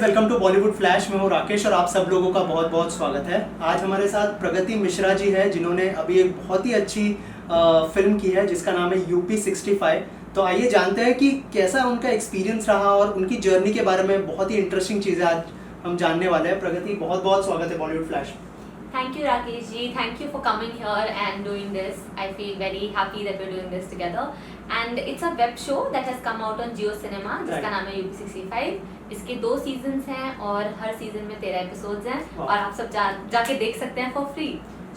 Welcome to Bollywood flash. मैं हूँ राकेश और आप सब लोगों का बहुत बहुत स्वागत है। आज हमारे साथ प्रगति मिश्रा जी है जिन्होंने अभी एक बहुत ही अच्छी फिल्म की है जिसका नाम है यूपी 65। तो आइए जानते हैं कि कैसा उनका एक्सपीरियंस रहा और उनकी जर्नी के बारे में बहुत ही इंटरेस्टिंग चीज़ें आज हम जानने वाले हैं। प्रगति, बहुत बहुत स्वागत है Bollywood flash. Thank you, Rakesh ji. Thank you for coming here and doing this. I feel very happy that we're doing this together. And it's a web show that has come out on Jio Cinema, जिसका नाम है UP 65। इसके 2 seasons हैं और हर season में 13 episodes हैं और आप सब जाके देख सकते हैं फॉर फ्री।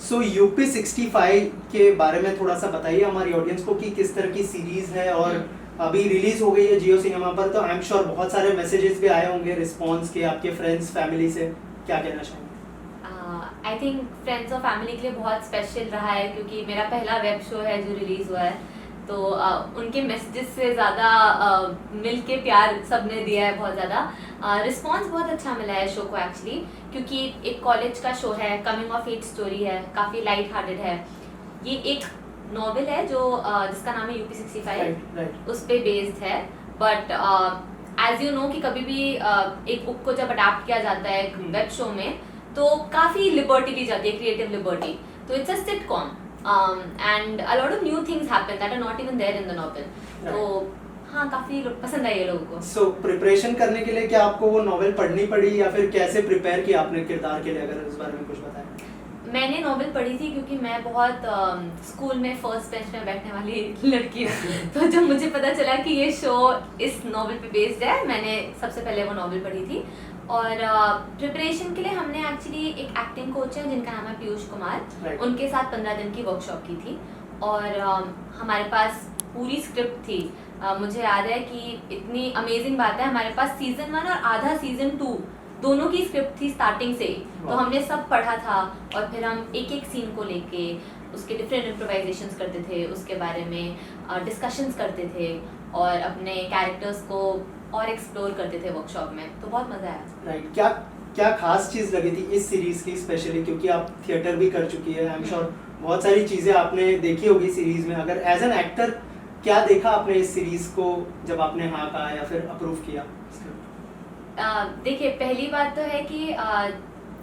सो यूपी 65 के बारे में थोड़ा सा बताइए हमारी ऑडियंस को कि किस तरह की सीरीज है और अभी रिलीज हो गई है जियो सिनेमा पर। तो आई एम श्योर बहुत सारे मैसेजेस भी आए होंगे रिस्पॉन्स के आपके फ्रेंड्स फैमिली से, क्या कहना चाहेंगे? आई थिंक फ्रेंड्स और फैमिली के लिए बहुत स्पेशल रहा है क्योंकि मेरा पहला वेब शो है जो रिलीज़ हुआ है। तो उनके मैसेजेस से ज़्यादा मिल के प्यार सबने दिया है, बहुत ज़्यादा रिस्पॉन्स बहुत अच्छा मिला है शो को एक्चुअली, क्योंकि एक कॉलेज का शो है, कमिंग ऑफ एज स्टोरी है, काफ़ी लाइट हार्टेड है। ये एक नॉवेल है जो जिसका नाम है यूपी 65, उस पर बेस्ड है। बट एज यू नो कि कभी भी एक बुक को जब अडाप्ट किया जाता है एक वेब शो में तो काफ़ी लिबर्टी ली जाती है, क्रिएटिव लिबर्टी। तो it's a sitcom and a lot of new things happen that are not even there in the novel. तो हाँ, काफ़ी पसंद आई है लोगों को। सो प्रिपरेशन करने के लिए क्या आपको वो नॉवेल पढ़नी पड़ी या फिर कैसे प्रिपेयर किया आपने किरदार के लिए, अगर इस बारे में कुछ बताएं? मैंने नॉवेल पढ़ी थी क्योंकि मैं बहुत स्कूल में फर्स्ट बेंच में बैठने वाली लड़की हूँ। तो जब मुझे पता चला कि ये शो इस नॉवेल पे बेस्ड है, मैंने सबसे पहले वो नॉवेल पढ़ी थी। और प्रिपरेशन के लिए हमने एक्चुअली एक एक्टिंग कोच है जिनका नाम है पीयूष कुमार, उनके साथ 15 दिन की वर्कशॉप की थी और हमारे पास पूरी स्क्रिप्ट थी। मुझे याद है कि इतनी अमेजिंग बात है, हमारे पास सीजन 1 और आधा सीजन 2 दोनों की स्क्रिप्ट थी स्टार्टिंग से। तो हमने सब पढ़ा था और फिर हम एक एक सीन को लेके उसके डिफरेंट इम्प्रोवाइजेशंस करते थे, उसके बारे में डिस्कशंस करते थे और अपने कैरेक्टर्स को और एक्सप्लोर करते थे वर्कशॉप में। तो बहुत मजा आया। राइट, क्या खास चीज़ लगी थी इस सीरीज की स्पेशली, क्योंकि आप थिएटर भी कर चुकी है, आई एम श्योर बहुत सारी चीज़ें आपने देखी होगी सीरीज में। अगर एज एन एक्टर क्या देखा आपने इस सीरीज को जब आपने हाँ कहा या फिर अप्रूव किया? देखिए, पहली बात तो है कि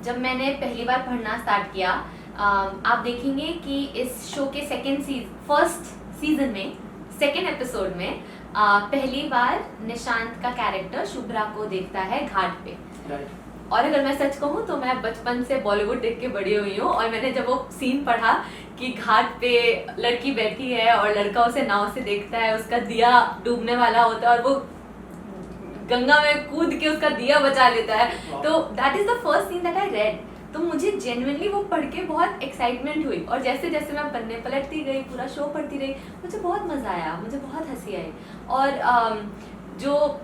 जब मैंने पहली बार पढ़ना स्टार्ट किया, आप देखेंगे कि इस शो के फर्स्ट सीजन में सेकेंड एपिसोड में पहली बार निशांत का कैरेक्टर शुभ्रा को देखता है घाट पे। और अगर मैं सच कहूँ तो मैं बचपन से बॉलीवुड देख के बड़ी हुई हूँ और मैंने जब वो सीन पढ़ा कि घाट पे लड़की बैठी है और लड़का उसे नाव से देखता है, उसका दिया डूबने वाला होता है और वो गंगा में कूद के उसका दिया बचा लेता है, तो that is the first seen that I read. तो मुझे जेन्युइनली वो पढ़ के बहुत एक्साइटमेंट हुई और जैसे जैसे मैं पन्ने पलटती गई, पूरा शो पढ़ती रही, मुझे बहुत मज़ा आया, मुझे बहुत हंसी आई। और जो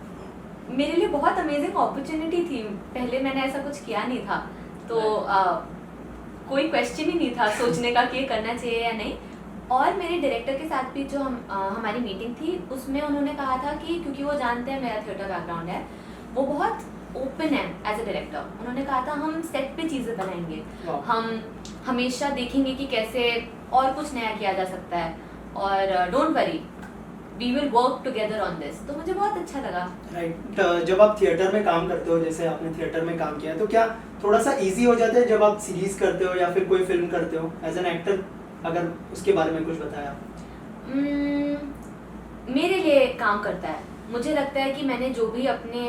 मेरे लिए बहुत अमेजिंग अपॉर्चुनिटी थी, पहले मैंने ऐसा कुछ किया नहीं था, तो कोई क्वेश्चन ही नहीं था सोचने का कि ये करना चाहिए या नहीं। और मेरे डायरेक्टर के साथ भी जो हमारी मीटिंग थी उसमें उन्होंने कहा था कि क्योंकि वो जानते हैं मेरा थिएटर बैकग्राउंड है, वो बहुत ओपन है एज अ डायरेक्टर। उन्होंने कहा था हम सेट पे चीज़ें बनाएंगे, हम हमेशा देखेंगे कि कैसे और कुछ नया किया जा सकता है और don't worry, we will work together on this. तो मुझे बहुत अच्छा लगा। राइट, जब आप थिएटर में काम करते हो, जैसे आपने थिएटर में काम किया, तो क्या थोड़ा सा इजी हो जाता है जब आप सीरीज करते हो या फिर कोई फिल्म करते हो एज एन एक्टर, अगर उसके बारे में कुछ बताया? मेरे लिए काम करता है। मुझे लगता है कि मैंने जो भी अपने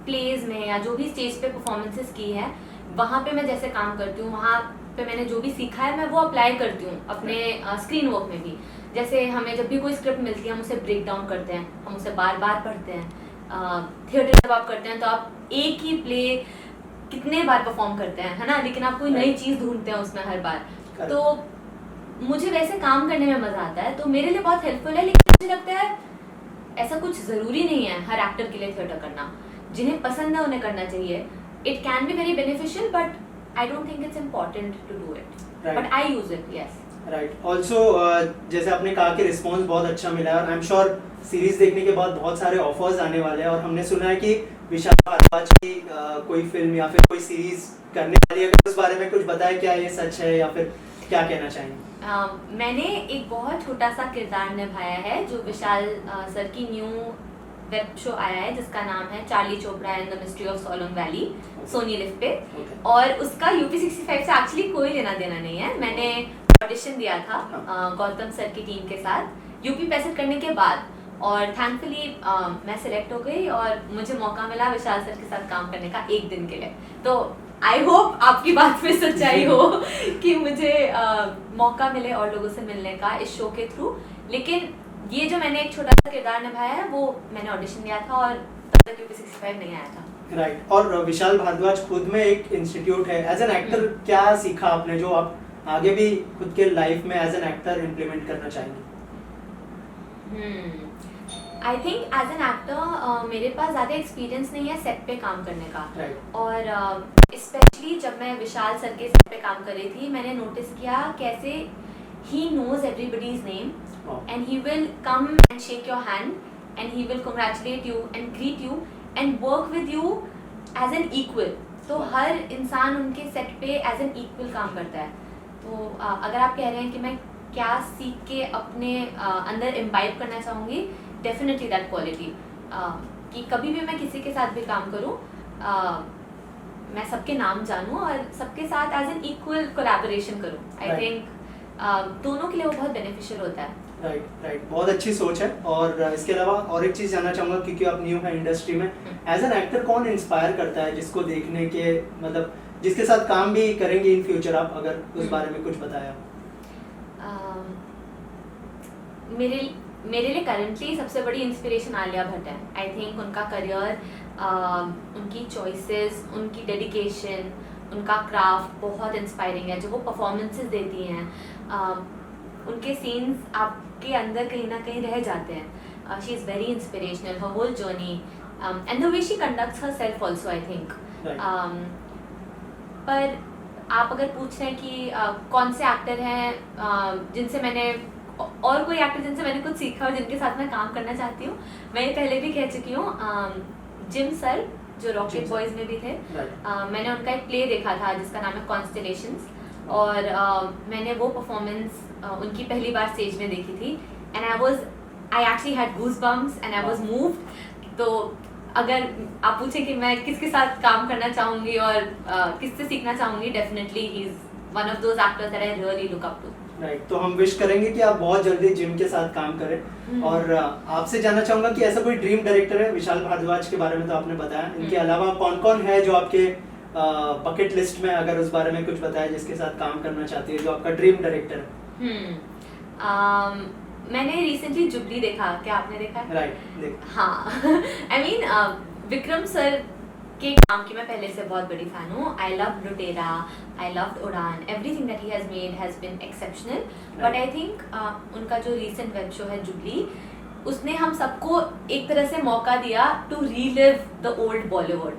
प्लेज में या जो भी स्टेज पे परफॉर्मेंसेस की है, वहाँ पे मैं जैसे काम करती हूँ, वहाँ पे मैंने जो भी सीखा है मैं वो अप्लाई करती हूँ अपने स्क्रीन वर्क में भी। जैसे हमें जब भी कोई स्क्रिप्ट मिलती है हम उसे ब्रेक डाउन करते हैं, हम उसे बार बार पढ़ते हैं। थिएटर जब आप करते हैं तो आप एक ही प्ले कितने बार परफॉर्म करते हैं, है ना, लेकिन आप कोई नई चीज़ ढूंढते हैं उसमें हर बार। तो मुझे वैसे काम करने में मज़ा आता है, तो मेरे लिए बहुत हेल्पफुल है। लेकिन मुझे लगता है ऐसा कुछ ज़रूरी नहीं है हर एक्टर के लिए थिएटर करना, जिन्हें पसंद है उन्हें करना चाहिए। It can be very beneficial but I don't think it's important to do it, but I use it. Yes, right. Also जैसे आपने कहा कि रिस्पॉन्स बहुत अच्छा मिला है और आई एम श्योर सीरीज देखने के बाद बहुत सारे ऑफर्स आने वाले हैं और हमने सुना है कि विशाल भारद्वाज की कोई फिल्म या फिर कोई सीरीज करने वाली है। उस बारे में कुछ बताया, क्या ये सच है या फिर क्या कहना चाहेंगे? मैंने एक बहुत छोटा सा किरदार निभाया है जो विशाल सर की न्यू वेब शो आया है जिसका नाम है Charlie Chopra and the mystery of Solang valley, Sony LIV पे। और उसका यूपी65 से एक्चुअली कोई लेना देना नहीं है। मैंने ऑडिशन दिया था गौतम सर की टीम के साथ यूपी65 करने के बाद, और थैंकफुली मैं सिलेक्ट हो गई और मुझे मौका मिला विशाल सर के साथ काम करने का एक दिन के लिए। तो आई होप आपकी बात में सच्चाई हो कि मुझे मौका मिले और लोगों से मिलने का इस शो के थ्रू। लेकिन ये जो मैंने एक छोटा सा किरदार निभाया है वो मैंने ऑडिशन दिया था और तब तक यूपी65 नहीं आया था। राइट। और विशाल भारद्वाज खुद में एक इंस्टीट्यूट है। एज एन एक्टर क्या सीखा आपने जो आप आगे भी खुद के लाइफ में एज एन एक्टर इम्प्लीमेंट करना चाहेंगे? I think as an actor मेरे पास ज़्यादा एक्सपीरियंस नहीं है सेट पे काम करने का। और स्पेशली जब मैं विशाल सर के सेट पे काम कर रही थी, मैंने नोटिस किया कैसे he knows everybody's name and he will come and shake your hand and he will congratulate you and greet you and work with you as an equal. तो हर इंसान उनके सेट पे एज एन इक्वल काम करता है। तो अगर आप कह रहे हैं कि मैं क्या सीख के अपने अंदर इम्बाइब करना चाहूँगी, डेफिनेटली दैट क्वालिटी कि कभी भी मैं किसी के साथ भी काम करूँ मैं सबके नाम जानूँ और सबके साथ एज एन इक्वल कोलैबोरेशन करूँ। आई थिंक दोनों के लिए वो बहुत बेनिफिशियल होता है। राइट। बहुत अच्छी सोच है। और इसके अलावा और एक चीज़ जानना चाहूँगा, क्योंकि आप न्यू है इंडस्ट्री में, एज एन एक्टर कौन इंस्पायर करता है जिसको देखने के, मतलब जिसके साथ काम भी करेंगे इन फ्यूचर, आप अगर उस बारे में कुछ बताया? मेरे लिए करंटली सबसे बड़ी इंस्पिरेशन आलिया भट्ट है। आई थिंक उनका करियर, उनकी चॉइसेस, उनकी डेडिकेशन, उनका क्राफ्ट बहुत इंस्पायरिंग है। जो वो परफॉर्मेंसेस देती हैं, उनके सीन्स आपके अंदर कहीं ना कहीं रह जाते हैं। She is very inspirational, her whole journey and the way she conducts herself also I think. पर आप अगर पूछ रहे हैं कि कौन से एक्टर हैं जिनसे मैंने, और कोई एक्टर जिनसे मैंने कुछ सीखा और जिनके साथ मैं काम करना चाहती हूँ, मैं ये पहले भी कह चुकी हूँ, जिम सर जो रॉकेट बॉयज में भी थे। मैंने उनका एक प्ले देखा था जिसका नाम है कॉन्स्टेलेशंस, और मैंने वो परफॉर्मेंस उनकी पहली बार स्टेज में देखी थी and I actually had goose bumps and I was moved. तो अगर आप पूछें कि मैं किसके साथ काम करना चाहूँगी और किससे सीखना चाहूँगी, definitely he is one of those actors that I really look up to. Right. तो हम विश करेंगे कि आप बहुत जल्दी जिम के साथ काम करें। और आपसे जानना चाहूंगा कि ऐसा कोई ड्रीम डायरेक्टर है? विशाल भारद्वाज के बारे में तो आपने बताया, इनके अलावा कौन कौन है जो आपके बकेट लिस्ट में, अगर उस बारे में कुछ बताया, जिसके साथ काम करना चाहती है, जो आपका ड्रीम डायरेक्टर है? मैंने रिसेंटली जुबली देखा, क्या आपने देखा है? राइट। हाँ आई मीन विक्रम सर के काम की मैं पहले से बहुत बड़ी फैन हूँ। I love Lootera, I love Udaan, everything that he has made has been exceptional. But I think उनका जो रीसेंट वेब शो है जुबली, उसने हम सबको एक तरह से मौका दिया to relive the old Bollywood,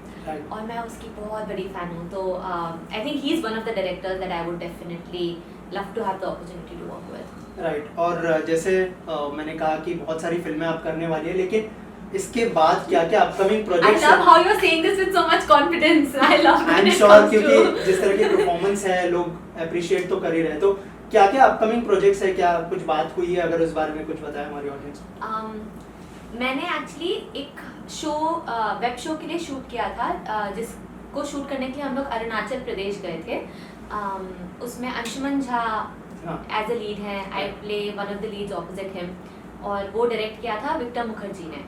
और मैं उसकी बहुत बड़ी फैन हूँ। तो I think he is one of the directors that I would definitely love to have the opportunity to work with. Right. और जैसे मैंने कहा कि बहुत सारी फिल्में आप करने वाली है, लेकिन इसके बाद क्या क्या upcoming projects? I love how you're saying this with so much confidence. I love it. I'm sure, क्योंकि जिस तरह की परफॉर्मेंस है लोग अप्रिशिएट तो कर ही रहे। तो क्या क्या अपकमिंग प्रोजेक्ट्स है, क्या कुछ बात हुई है, अगर उस बारे में कुछ बताएं हमारी ऑडियंस को? मैंने एक्चुअली एक शो, वेब शो के लिए शूट किया था, जिसको शूट करने के लिए हम लोग अरुणाचल प्रदेश गए थे। उसमें Anshuman Jha as a lead है, I play one of the leads opposite him, और वो डायरेक्ट किया था विक्टर मुखर्जी ने।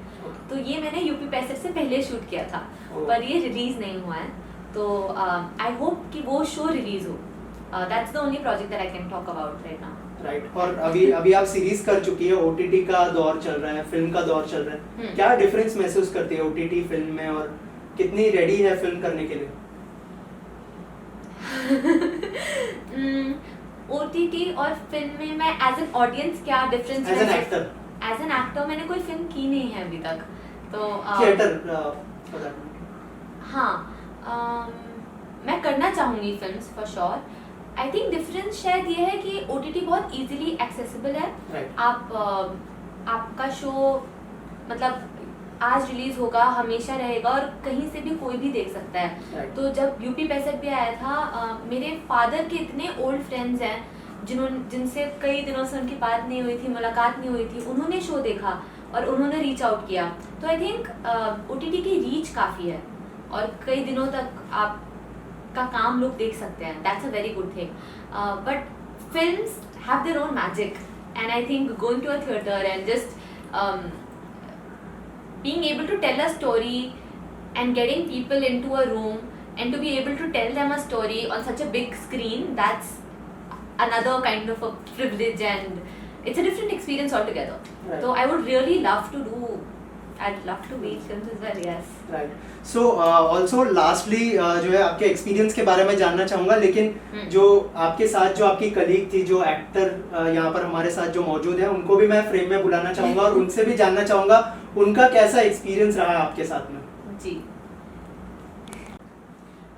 तो ये मैंने यूपी65 से पहले शूट किया था, पर ये रिलीज नहीं हुआ है। तो आई होप कि वो शो रिलीज हो। That's the only project that I can talk about right now. Right. और अभी आप सीरीज कर चुकी है, ओटीटी का दौर चल रहा है, फिल्म का दौर चल रहा है, क्या डिफरेंस महसूस करती है ओटीटी फिल्म में, और कितनी रेडी है फिल्म करने के लिए? ओटीटी और फिल्म में मैं एज एन ऑडियंस क्या difference? As an actor? As an actor मैंने कोई फिल्म की नहीं है अभी तक, तो थिएटर हाँ मैं करना चाहूँगी films for sure. I think difference शायद ये है कि ओटीटी बहुत इजीली एक्सेसिबल है। आप आपका शो मतलब आज रिलीज होगा, हमेशा रहेगा, और कहीं से भी कोई भी देख सकता है। तो जब यूपी65 भी आया था, मेरे फादर के इतने ओल्ड फ्रेंड्स हैं जिनसे कई दिनों से उनकी बात नहीं हुई थी, मुलाकात नहीं हुई थी, उन्होंने शो देखा और उन्होंने रीच आउट किया, तो आई थिंक OTT की रीच काफ़ी है और कई दिनों तक आपका काम लोग देख सकते हैं. That's a very good thing. But films have their own magic and I think going to a theatre and just being able to tell a story and getting people into a room and to be able to tell them a story on such a big screen, that's another kind of a privilege and it's a different experience altogether. Right. So I would really love to do, I'd love to make films as well, yes. Right. So also lastly जो है आपके experience के बारे में जानना चाहूँगा, लेकिन जो आपके साथ जो आपकी कलीग थी, जो एक्टर यहाँ पर हमारे साथ जो मौजूद है, उनको भी मैं फ्रेम में बुलाना चाहूँगा और उनसे भी जानना चाहूँगा उनका कैसा एक्सपीरियंस रहा है आपके साथ में. जी.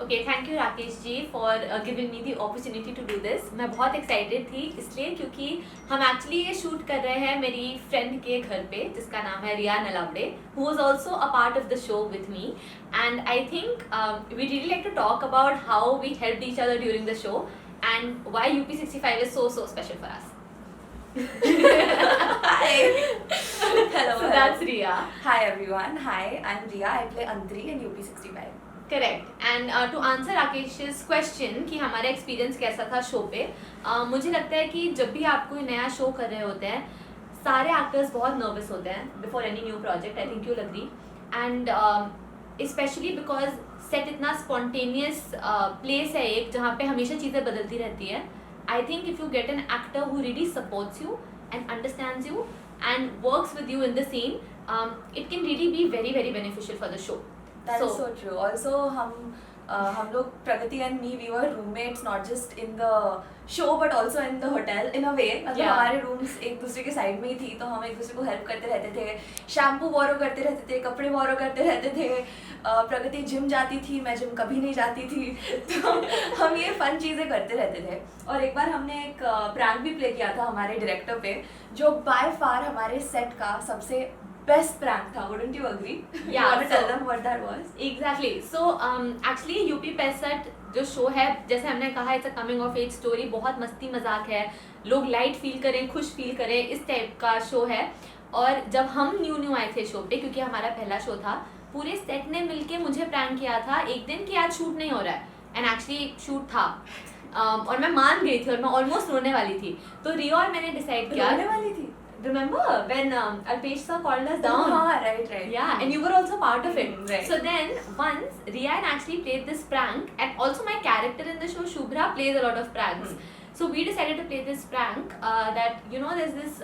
Okay, thank you Rakesh ji for giving me the opportunity to do this. मैं बहुत एक्साइटेड थी इसलिए क्योंकि हम एक्चुअली ये शूट कर रहे हैं मेरी फ्रेंड के घर पे जिसका नाम है Riya Nalawade, who was also a part of the show with me, and I think we really like to talk about how we helped each other during the show and why UP65 is so special for us. Hi. Hello. So that's Riya. Hi everyone. Hi, I'm Riya. I play Antri in UP65. Correct. And to answer Rakesh question कि हमारा experience कैसा था show पे, मुझे लगता है कि जब भी आप कोई नया शो कर रहे होते हैं सारे एक्टर्स बहुत नर्वस होते हैं before any new project. I think you will agree. And specially because set इतना स्पॉन्टेनियस प्लेस है एक जहाँ पे हमेशा चीज़ें बदलती रहती है. I think if you get an actor who really supports you and understands you and works with you in the scene, it can really be very very beneficial for the show. That is so true. Also, हम लोग प्रगति and me, we were roommates not just in the show but also in the hotel in a way. मतलब हमारे rooms एक दूसरे के side में ही थी तो हम एक दूसरे को हेल्प करते रहते थे, शैम्पू बोरो करते रहते थे, कपड़े बोरो करते रहते थे. प्रगति जिम जाती थी, मैं जिम कभी नहीं जाती थी. तो हम ये फन चीज़ें करते रहते थे. और एक बार हमने एक प्रैंक भी प्ले किया था हमारे डायरेक्टर पे जो बाय फार हमारे सेट का सबसे best prank tha. Wouldn't you agree? Yeah. You want to tell them what that was? Exactly. So actually UP65 जो शो है जैसे हमने कहा it's a coming of age story, बहुत मस्ती मजाक है, लोग लाइट फील करें, खुश फील करें, इस टाइप का शो है. और जब हम न्यू आए थे शो पे क्योंकि हमारा पहला शो था, पूरे सेट ने मिलके मुझे प्रैंक किया था एक दिन कि आज शूट नहीं हो रहा है, एंड एक्चुअली शूट था. और मैं मान गई थी और मैं ऑलमोस्ट रोने वाली थी. तो रिया और मैंने डिसाइड किया. रोने वाली थी? Remember when Alpesh sir called us down? Right. Yeah, and you were also part of it. Right. So then once Riyan actually played this prank, and also my character in the show Shubhra plays a lot of pranks. So we decided to play this prank that there's this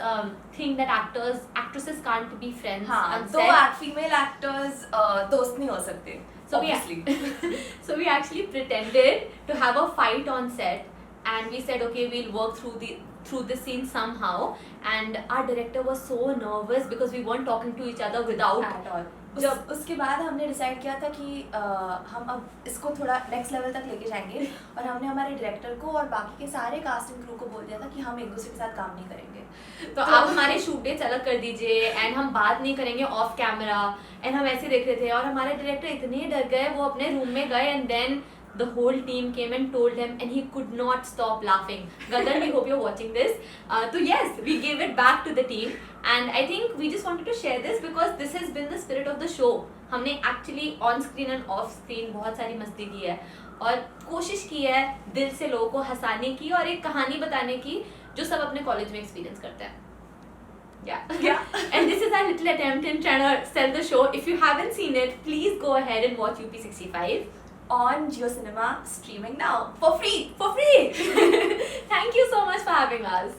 thing that actresses can't be friends. हाँ, तो female actors दोस्त नहीं हो सकते. So obviously. So we actually pretended to have a fight on set, and we said okay we'll work through the scene somehow, and our director was so nervous because we weren't talking to each other without at all. जब उसके बाद हमने decide किया था कि हम अब इसको थोड़ा नेक्स्ट लेवल तक लेके जाएंगे और हमने हमारे डायरेक्टर को और बाकी के सारे कास्टिंग क्रू को बोल दिया था कि हम एक दूसरे के साथ काम नहीं करेंगे. तो आप हमारे शूट डेट्स अलग कर दीजिए एंड हम बात नहीं करेंगे ऑफ कैमरा, एंड हम ऐसे देख रहे थे. और हमारे डायरेक्टर इतने डर गए, वो अपने रूम में गए and then the whole team came and told him and he could not stop laughing. Gagan, we hope you're watching this. So yes, we gave it back to the team and I think we just wanted to share this because this has been the spirit of the show. हमने actually on screen and off screen बहुत सारी मस्ती की है और कोशिश की है दिल से लोगों को हंसाने की और एक कहानी बताने की जो सब अपने कॉलेज में एक्सपीरियंस करते हैं. Yeah. And this is our little attempt in trying to sell the show. If you haven't seen it, please go ahead and watch UP65. On Jio Cinema, streaming now for free. Thank you so much for having us.